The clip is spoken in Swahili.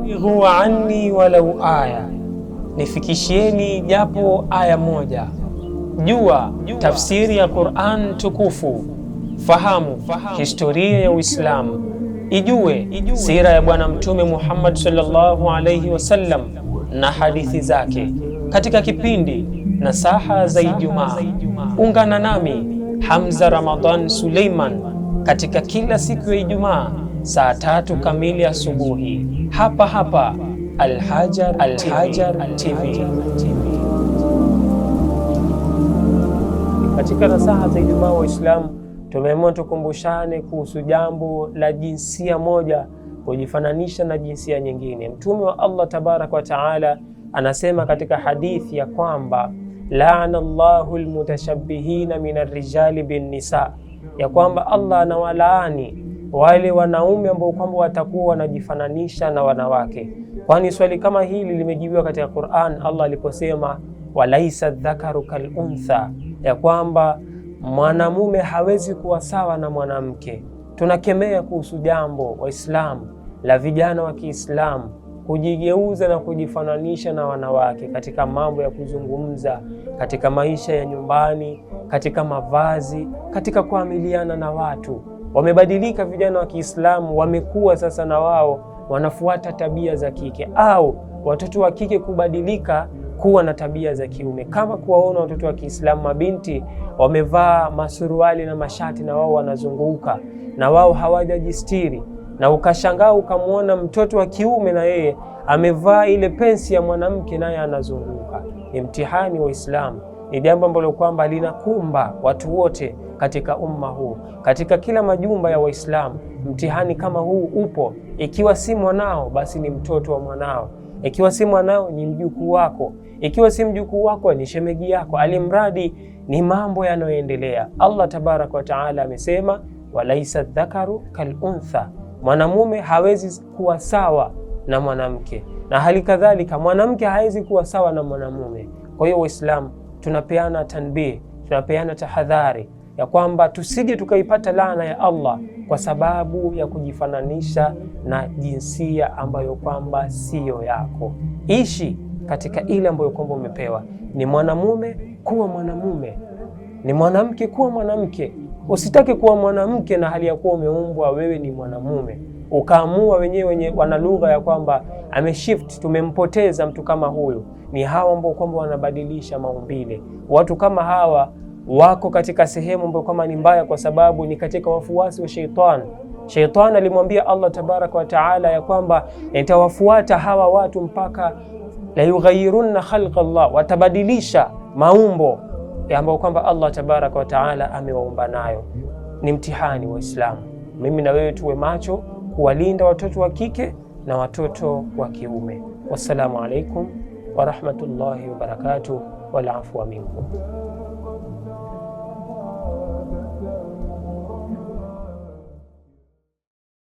balighu anni walau aya, nifikishieni japo aya moja. Jua tafsiri ya Qur'an tukufu, fahamu historia ya Uislamu, ijue sira ya Bwana Mtume Muhammad sallallahu alayhi wasallam na hadithi zake katika kipindi Nasaha za Ijumaa. Ungana nami Hamza Ramadhan Suleiman katika kila siku ya Ijumaa saa 3 kamili asubuhi hapa Al-Hajar TV. Katika Nasaha za Ijumaa, Waislamu tumeamua tukumbushane kuhusu jambo la jinsia moja kujifananisha na jinsia nyingine. Mtume wa Allah tabaraka wa taala anasema katika hadithi ya kwamba laana Allahu almutashabbihina min arrijali bin nisa, ya kwamba Allah anawalaani wale wanaume ambao kwamba watakuwa wanajifananisha na wanawake. Kwani swali kama hili limejibiwa katika Qur'an, Allah aliposema walaisa dhakaru kal untha, ya kwamba mwanamume hawezi kuwa sawa na mwanamke. Tunakemea kuhusu jambo Waislamu la vijana wa Kiislamu kujigeuza na kujifananisha na wanawake katika mambo ya kuzungumza, katika maisha ya nyumbani, katika mavazi, katika kuamiliana na watu. Wamebadilika vijana wa Kiislamu, wamekuwa sasa na wao wanafuata tabia za kike, au watoto wa kike kubadilika kuwa na tabia za kiume, kama kuwaona watoto wa Kiislamu mabinti wamevaa masuruali na mashati na wao wanazunguka na wao hawajajistiri, na ukashangaa ukamwona mtoto wa kiume na yeye amevaa ile pensi ya mwanamke naye anazunguka. Ni mtihani wa Islamu, ni jambo ambalo kwamba linakumba watu wote katika umma huu, katika kila majumba ya Waislamu. Mtihani kama huu upo. Ikiwa si mwanao, basi ni mtoto wa mwanao. Ikiwa si mwanao, ni mjukuu wako. Ikiwa si mjukuu wako, ni shemegi yako. Alimradi ni mambo yanayoendelea. Allah tabaraka wa taala amesema walaisa dhakaru kal untha, mwanamume hawezi kuwa sawa na mwanamke, na hali kadhalika mwanamke hawezi kuwa sawa na mwanamume. Kwa hiyo Waislamu tunapeana tanbih, tunapeana tahadhari ya kwamba tusije tukaipata laana ya Allah kwa sababu ya kujifananisha na jinsia ambayo kwamba siyo yako. Ishi katika ile ambayo kwamba umepewa. Ni mwanamume, kuwa mwanamume. Ni mwanamke, kuwa mwanamke. Usitake kuwa mwanamke na hali ya kuwa umeumbwa wewe ni mwanamume, ukaamua wenyewe wana lugha ya kwamba ameshift, tumempoteza mtu kama huyu. Ni hawa ambao kwamba wanabadilisha maumbile. Watu kama hawa wako katika sehemu ambayo kama ni mbaya, kwa sababu ni katika wafuasi wa Sheitan. Sheitan alimwambia Allah tabaraka wa taala ya kwamba nitawafuata hawa watu mpaka la yughayyirunna khalqa Allah, watabadilisha maumbo ambayo kwamba Allah tabaraka wa taala amewaumba nayo. Ni mtihani wa Islamu. Mimi na wewe tuwe macho kuwalinda watoto wa kike na watoto wa kiume. Wassalamu alaikum wa rahmatullahi wa barakatuh, wal afwa minkum.